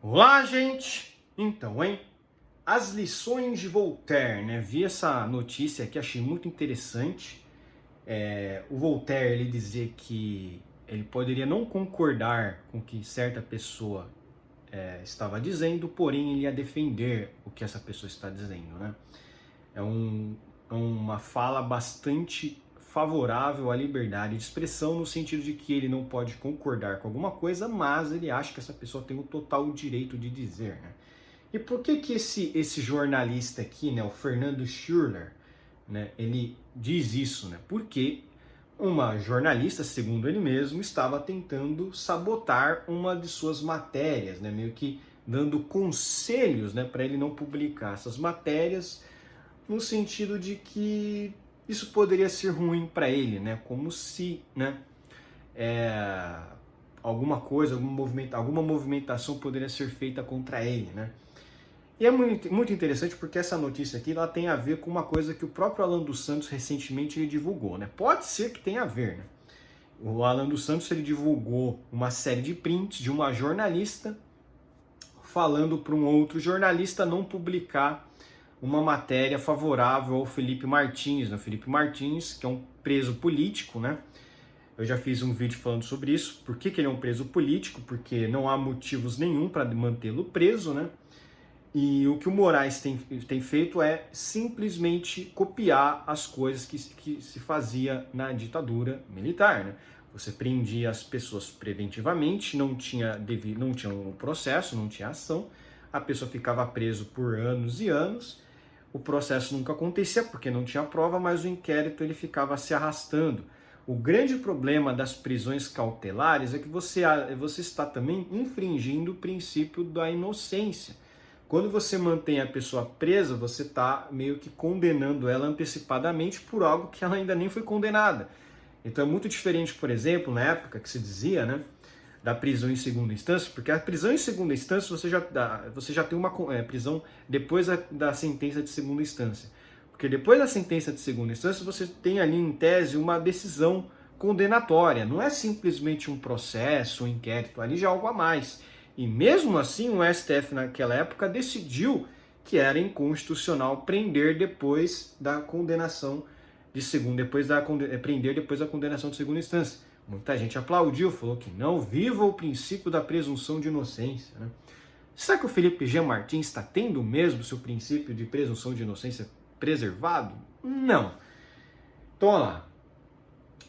Olá, gente! Então, hein? As lições de Voltaire, né? Vi essa notícia aqui, achei muito interessante. O Voltaire, ele dizia que ele poderia não concordar com o que certa pessoa estava dizendo, porém ele ia defender o que essa pessoa está dizendo, né? É, é uma fala bastante favorável à liberdade de expressão, no sentido de que ele não pode concordar com alguma coisa, mas ele acha que essa pessoa tem o total direito de dizer, né? E por que que esse jornalista aqui, né, o Fernando Schürrer, né, ele diz isso, né? Porque uma jornalista, segundo ele mesmo, estava tentando sabotar uma de suas matérias, né, meio que dando conselhos, né, para ele não publicar essas matérias, no sentido de que isso poderia ser ruim para ele, né? Como se, né, é, alguma movimentação poderia ser feita contra ele, né? E é muito interessante porque essa notícia aqui ela tem a ver com uma coisa que o próprio Alan dos Santos recentemente ele divulgou, né? Pode ser que tenha a ver, né? O Alan dos Santos ele divulgou uma série de prints de uma jornalista falando para um outro jornalista não publicar uma matéria favorável ao Felipe Martins, né? Felipe Martins, que é um preso político, né? Eu já fiz um vídeo falando sobre isso. Por que ele é um preso político? Porque não há motivos nenhum para mantê-lo preso, né? E o que o Moraes tem feito é simplesmente copiar as coisas que se fazia na ditadura militar, né? Você prendia as pessoas preventivamente, não tinha um processo, não tinha ação, a pessoa ficava preso por anos e anos, o processo nunca acontecia porque não tinha prova, mas o inquérito ele ficava se arrastando. O grande problema das prisões cautelares é que você está também infringindo o princípio da inocência. Quando você mantém a pessoa presa, você está meio que condenando ela antecipadamente por algo que ela ainda nem foi condenada. Então é muito diferente, por exemplo, na época que se dizia, né, da prisão em segunda instância, porque a prisão em segunda instância você já tem uma prisão depois da sentença de segunda instância. Porque depois da sentença de segunda instância você tem ali em tese uma decisão condenatória. Não é simplesmente um processo, um inquérito, ali já é algo a mais. E mesmo assim o STF naquela época decidiu que era inconstitucional prender depois da condenação de segunda, prender depois da condenação de segunda instância. Muita gente aplaudiu, falou que não, viva o princípio da presunção de inocência, né? Será que o Felipe G. Martins está tendo mesmo seu princípio de presunção de inocência preservado? Não. Então, olha lá.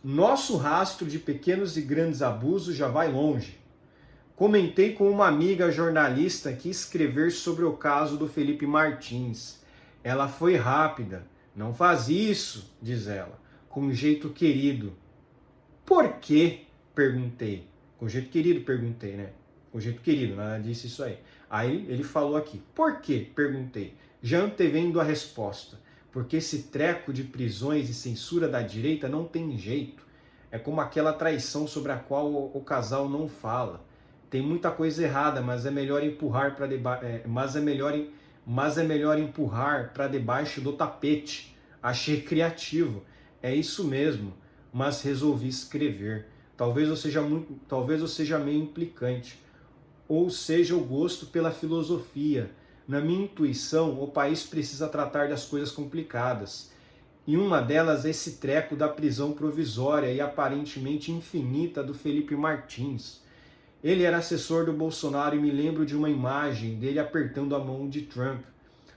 Nosso rastro de pequenos e grandes abusos já vai longe. Comentei com uma amiga jornalista que escrever sobre o caso do Felipe Martins. Ela foi rápida. Não faz isso, diz ela, com um jeito querido. Por quê? Perguntei. Com jeito querido, perguntei, né? Com jeito querido, ela disse isso aí. Aí ele falou aqui. Por quê? Perguntei. Já antevendo a resposta. Porque esse treco de prisões e censura da direita não tem jeito. É como aquela traição sobre a qual o casal não fala. Tem muita coisa errada, mas é melhor empurrar para empurrar para debaixo do tapete. Achei criativo. É isso mesmo, mas resolvi escrever. Talvez eu seja meio implicante, ou seja o gosto pela filosofia. Na minha intuição, o país precisa tratar das coisas complicadas. E uma delas é esse treco da prisão provisória e aparentemente infinita do Felipe Martins. Ele era assessor do Bolsonaro e me lembro de uma imagem dele apertando a mão de Trump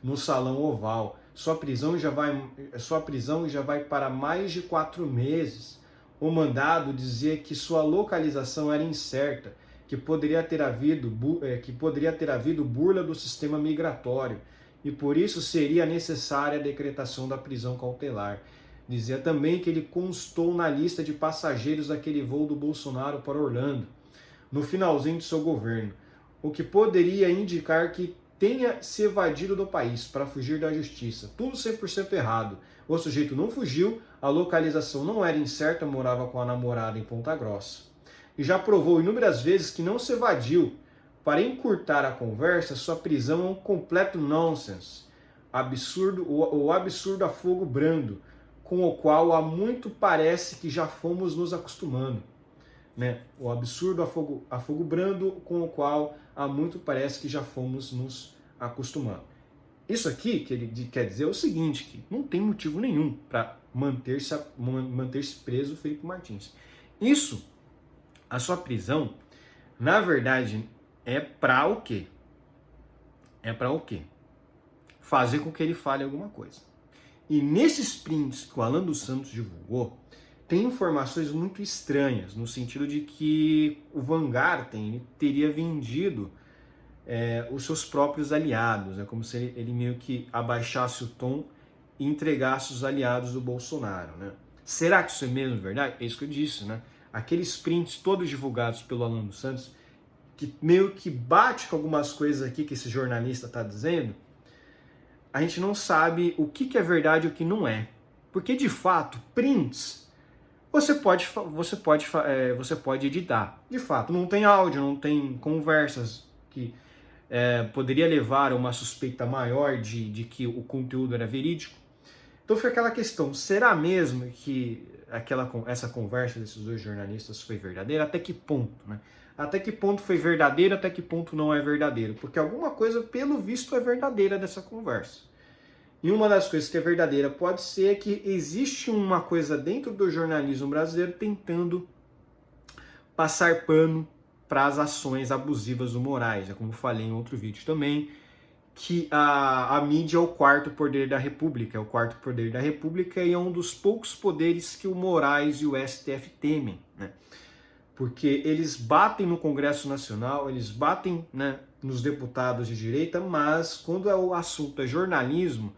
no Salão Oval. Sua prisão já vai para mais de 4 meses. O mandado dizia que sua localização era incerta, que poderia ter havido burla do sistema migratório e por isso seria necessária a decretação da prisão cautelar. Dizia também que ele constou na lista de passageiros daquele voo do Bolsonaro para Orlando, no finalzinho de seu governo, o que poderia indicar que tenha se evadido do país para fugir da justiça. Tudo 100% errado. O sujeito não fugiu, a localização não era incerta, morava com a namorada em Ponta Grossa. E já provou inúmeras vezes que não se evadiu. Para encurtar a conversa, sua prisão é um completo nonsense. O absurdo a fogo brando, com o qual há muito parece que já fomos nos acostumando. né? O absurdo a fogo brando com o qual há muito parece que já fomos nos acostumando. Isso aqui que ele quer dizer é o seguinte, que não tem motivo nenhum para manter-se preso o Felipe Martins. Isso, a sua prisão, na verdade, é para o quê? É para o quê? Fazer com que ele fale alguma coisa. E nesses prints que o Alan dos Santos divulgou, tem informações muito estranhas, no sentido de que o Van Garten ele teria vendido os seus próprios aliados. É como se ele meio que abaixasse o tom e entregasse os aliados do Bolsonaro, né? Será que isso é mesmo verdade? É isso que eu disse, né? Aqueles prints todos divulgados pelo Alan dos Santos, que meio que bate com algumas coisas aqui que esse jornalista está dizendo, a gente não sabe o que é verdade e o que não é. Porque, de fato, prints você pode editar. De fato, não tem áudio, não tem conversas que poderia levar a uma suspeita maior de que o conteúdo era verídico. Então fica aquela questão, será mesmo que essa conversa desses dois jornalistas foi verdadeira? Até que ponto, né? Até que ponto foi verdadeiro, até que ponto não é verdadeiro? Porque alguma coisa, pelo visto, é verdadeira dessa conversa. E uma das coisas que é verdadeira pode ser que existe uma coisa dentro do jornalismo brasileiro tentando passar pano para as ações abusivas do Moraes. É como eu falei em outro vídeo também, que a mídia é o quarto poder da República. É o quarto poder da República e é um dos poucos poderes que o Moraes e o STF temem, né? Porque eles batem no Congresso Nacional, eles batem, né, nos deputados de direita, mas quando o assunto é jornalismo,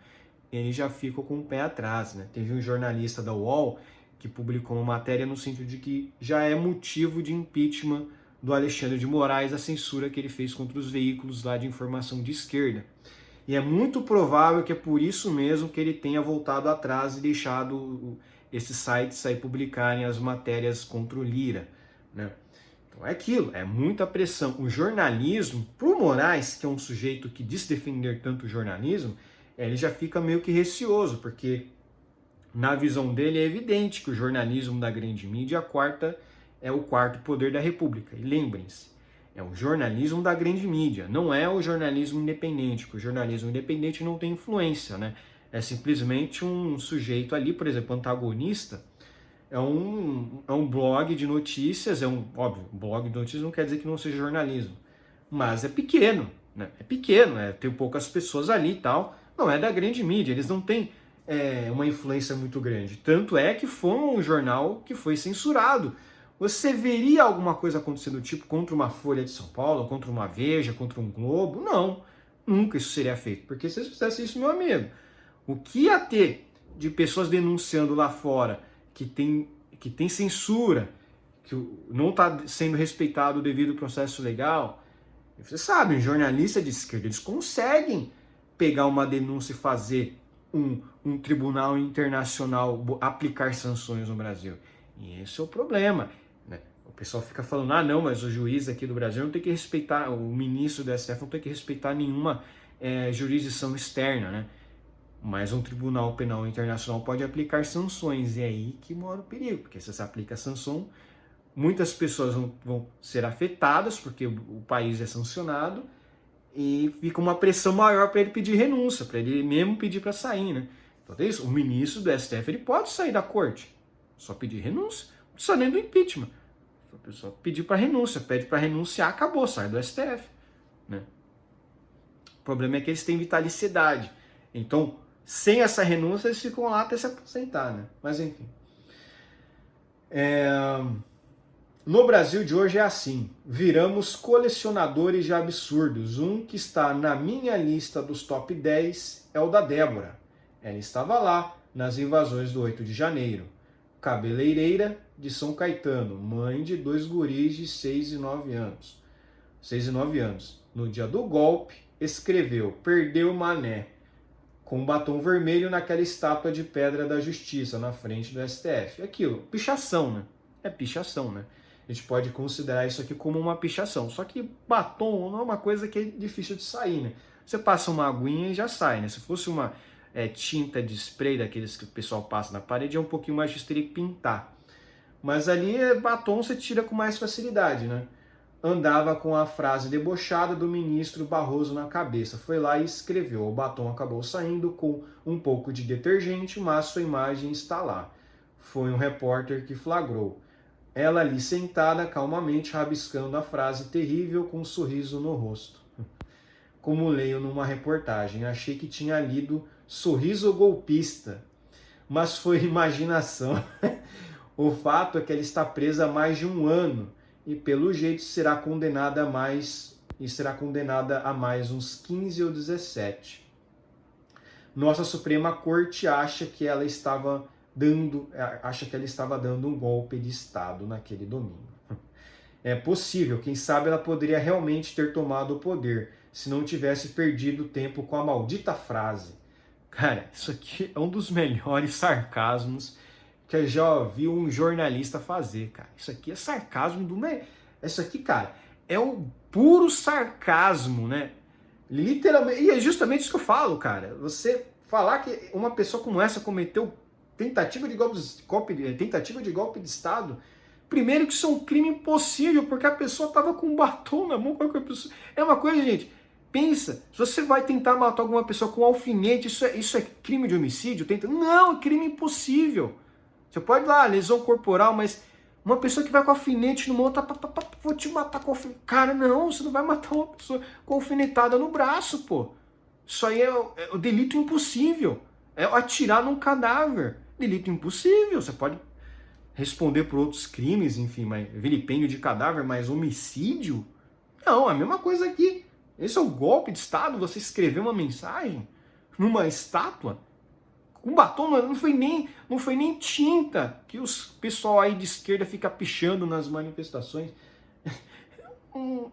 eles já ficam com o pé atrás, né? Teve um jornalista da UOL que publicou uma matéria no sentido de que já é motivo de impeachment do Alexandre de Moraes a censura que ele fez contra os veículos lá de informação de esquerda. E é muito provável que é por isso mesmo que ele tenha voltado atrás e deixado esses sites aí publicarem as matérias contra o Lira, né? Então é aquilo, é muita pressão. O jornalismo, para o Moraes, que é um sujeito que diz defender tanto o jornalismo, ele já fica meio que receoso, porque na visão dele é evidente que o jornalismo da grande mídia é o quarto poder da República. E lembrem-se, é o jornalismo da grande mídia, não é o jornalismo independente, porque o jornalismo independente não tem influência, né? É simplesmente um sujeito ali, por exemplo, antagonista, é um blog de notícias, óbvio, blog de notícias não quer dizer que não seja jornalismo, mas é pequeno, né? É pequeno, tem poucas pessoas ali e tal, não é da grande mídia, eles não têm uma influência muito grande. Tanto é que foi um jornal que foi censurado. Você veria alguma coisa acontecendo do tipo contra uma Folha de São Paulo, contra uma Veja, contra um Globo? Não, nunca isso seria feito. Porque se eles fizessem isso, meu amigo, o que ia ter de pessoas denunciando lá fora que tem censura, que não está sendo respeitado o devido processo legal? Você sabe, um jornalista de esquerda, eles conseguem pegar uma denúncia e fazer um tribunal internacional aplicar sanções no Brasil. E esse é o problema, né? O pessoal fica falando, não, mas o juiz aqui do Brasil não tem que respeitar, o ministro do STF não tem que respeitar nenhuma jurisdição externa, né? Mas um tribunal penal internacional pode aplicar sanções, e é aí que mora o perigo, porque se você aplica sanção, muitas pessoas vão ser afetadas, porque o país é sancionado, e fica uma pressão maior para ele pedir renúncia, para ele mesmo pedir para sair, né? Então é isso, o ministro do STF ele pode sair da corte, só pedir renúncia, não precisa nem do impeachment. A pessoa pedir para renúncia, pede para renunciar, acabou, sai do STF, né? O problema é que eles têm vitalicidade, então sem essa renúncia eles ficam lá até se aposentar, né? Mas enfim. No Brasil de hoje é assim, viramos colecionadores de absurdos. Um que está na minha lista dos top 10 é o da Débora. Ela estava lá nas invasões do 8 de janeiro. Cabeleireira de São Caetano, mãe de 2 guris de 6 e 9 anos. 6 e 9 anos. No dia do golpe, escreveu, perdeu mané, com batom vermelho naquela estátua de pedra da justiça na frente do STF. Aquilo, pichação, né? É pichação, né? A gente pode considerar isso aqui como uma pichação. Só que batom não é uma coisa que é difícil de sair, né? Você passa uma aguinha e já sai, né? Se fosse uma tinta de spray daqueles que o pessoal passa na parede, é um pouquinho mais difícil, teria que pintar. Mas ali batom você tira com mais facilidade, né? Andava com a frase debochada do ministro Barroso na cabeça. Foi lá e escreveu. O batom acabou saindo com um pouco de detergente, mas sua imagem está lá. Foi um repórter que flagrou. Ela ali sentada, calmamente, rabiscando a frase terrível com um sorriso no rosto. Como leio numa reportagem, achei que tinha lido Sorriso Golpista, mas foi imaginação. O fato é que ela está presa há mais de um ano e pelo jeito será condenada a mais uns 15 ou 17. Nossa Suprema Corte acha que ela estava dando um golpe de Estado naquele domingo. É possível, quem sabe ela poderia realmente ter tomado o poder, se não tivesse perdido tempo com a maldita frase. Cara, isso aqui é um dos melhores sarcasmos que eu já ouvi um jornalista fazer, cara. Isso aqui é sarcasmo do... Isso aqui, cara, é um puro sarcasmo, né? Literalmente, e é justamente isso que eu falo, cara. Você falar que uma pessoa como essa cometeu tentativa de golpe de Estado, primeiro que isso é um crime impossível, porque a pessoa estava com um batom na mão. É uma coisa, gente, pensa, se você vai tentar matar alguma pessoa com um alfinete, isso é crime de homicídio? Não, é crime impossível. Você pode ir lá, lesão corporal, mas uma pessoa que vai com alfinete no mão, vou te matar com alfinete. Cara, não, você não vai matar uma pessoa com alfinetada no braço, pô. Isso aí é o delito impossível. É atirar num cadáver. Delito impossível. Você pode responder por outros crimes, enfim, mas vilipêndio de cadáver, mas homicídio? Não, é a mesma coisa aqui. Esse é o golpe de Estado, você escrever uma mensagem numa estátua com batom, não foi nem tinta que os pessoal aí de esquerda fica pichando nas manifestações. Um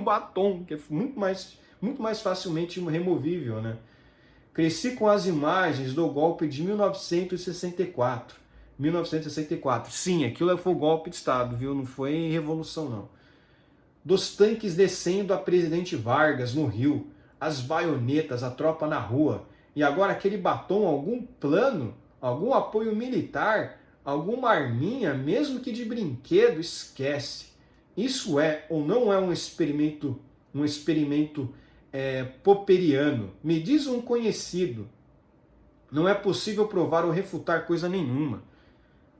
batom que é muito mais facilmente removível, né? Cresci com as imagens do golpe de 1964. 1964. Sim, aquilo foi o golpe de Estado, viu? Não foi revolução, não. Dos tanques descendo a Presidente Vargas no Rio, as baionetas, a tropa na rua. E agora aquele batom, algum plano, algum apoio militar, alguma arminha, mesmo que de brinquedo, esquece. Isso é ou não é um experimento popperiano? Me diz um conhecido. Não é possível provar ou refutar coisa nenhuma.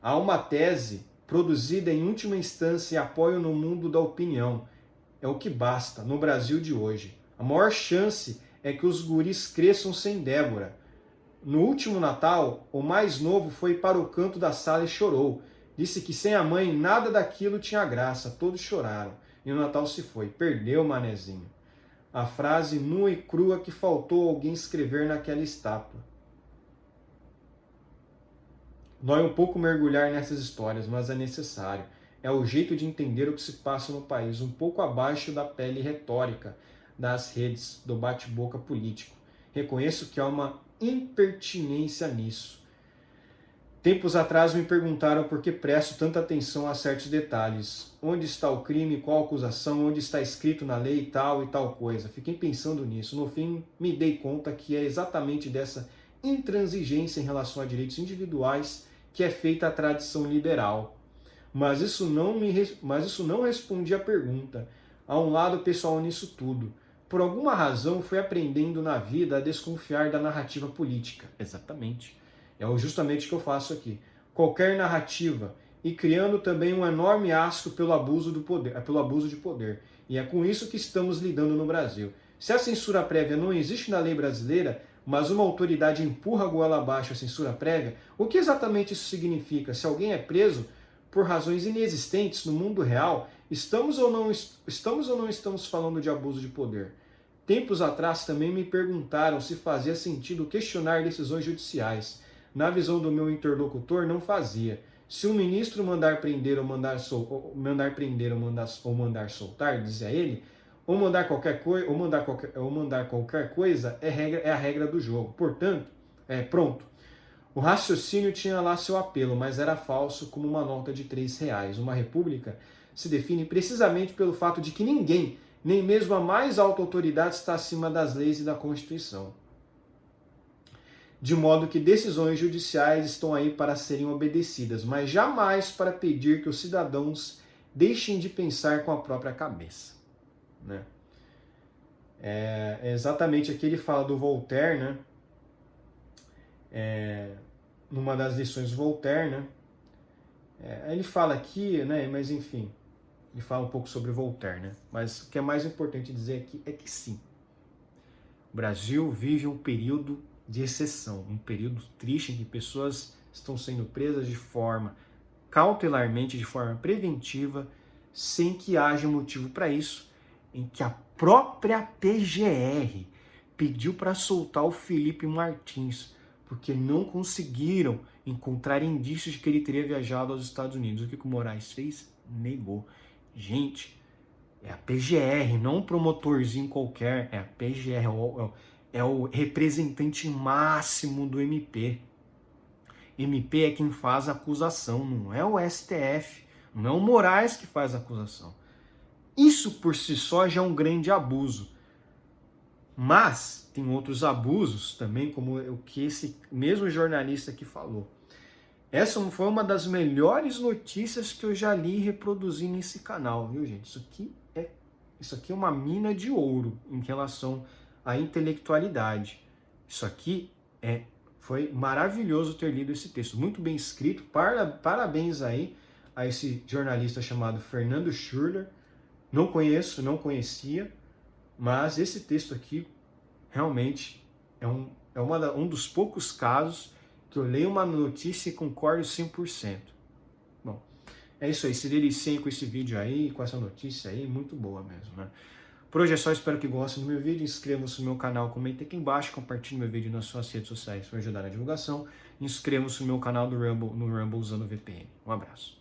Há uma tese produzida em última instância e apoio no mundo da opinião. É o que basta no Brasil de hoje. A maior chance é que os guris cresçam sem Débora. No último Natal, o mais novo foi para o canto da sala e chorou. Disse que sem a mãe nada daquilo tinha graça, todos choraram. E o Natal se foi, perdeu o manezinho. A frase nua e crua que faltou alguém escrever naquela estátua. Dói um pouco mergulhar nessas histórias, mas é necessário. É o jeito de entender o que se passa no país, um pouco abaixo da pele retórica das redes, do bate-boca político. Reconheço que há uma impertinência nisso. Tempos atrás me perguntaram por que presto tanta atenção a certos detalhes. Onde está o crime, qual a acusação, onde está escrito na lei tal e tal coisa. Fiquei pensando nisso. No fim, me dei conta que é exatamente dessa intransigência em relação a direitos individuais que é feita a tradição liberal. Mas isso não respondia à pergunta. Há um lado pessoal nisso tudo. Por alguma razão, fui aprendendo na vida a desconfiar da narrativa política. Exatamente. É justamente o que eu faço aqui. Qualquer narrativa. E criando também um enorme asco pelo abuso de poder. E é com isso que estamos lidando no Brasil. Se a censura prévia não existe na lei brasileira, mas uma autoridade empurra a goela abaixo a censura prévia, o que exatamente isso significa? Se alguém é preso por razões inexistentes no mundo real, estamos ou não estamos falando de abuso de poder? Tempos atrás também me perguntaram se fazia sentido questionar decisões judiciais. Na visão do meu interlocutor, não fazia. Se um ministro mandar prender ou mandar soltar, dizia ele, ou mandar qualquer coisa é a regra do jogo. Portanto, pronto. O raciocínio tinha lá seu apelo, mas era falso como uma nota de R$3. Uma república se define precisamente pelo fato de que ninguém, nem mesmo a mais alta autoridade, está acima das leis e da Constituição. de modo que decisões judiciais estão aí para serem obedecidas, mas jamais para pedir que os cidadãos deixem de pensar com a própria cabeça, né? É exatamente aqui ele fala do Voltaire, né? Numa das lições do Voltaire, né? Ele fala aqui, né? Mas enfim, ele fala um pouco sobre Voltaire, né? Mas o que é mais importante dizer aqui é que sim, o Brasil vive um período de exceção, um período triste em que pessoas estão sendo presas de forma cautelarmente, de forma preventiva, sem que haja motivo para isso, em que a própria PGR pediu para soltar o Felipe Martins, porque não conseguiram encontrar indícios de que ele teria viajado aos Estados Unidos. O que o Moraes fez? Negou. Gente, é a PGR, não um promotorzinho qualquer, é a PGR, é o representante máximo do MP. MP é quem faz a acusação, não é o STF, não é o Moraes que faz a acusação. Isso por si só já é um grande abuso. Mas tem outros abusos também, como o que esse mesmo jornalista aqui falou. Essa foi uma das melhores notícias que eu já li e reproduzi nesse canal, viu, gente? Isso aqui é uma mina de ouro em relação à intelectualidade. Isso aqui foi maravilhoso ter lido esse texto, muito bem escrito. Parabéns aí a esse jornalista chamado Fernando Schurler. Não conheço, não conhecia, mas esse texto aqui realmente é um dos poucos casos que eu leio uma notícia e concordo 100%. Bom, é isso aí, se deliciem com esse vídeo aí, com essa notícia aí, muito boa mesmo, né? Por hoje é só, espero que gostem do meu vídeo, inscrevam-se no meu canal, comentem aqui embaixo, compartilhem meu vídeo nas suas redes sociais para ajudar na divulgação, inscrevam-se no meu canal no Rumble usando VPN. Um abraço.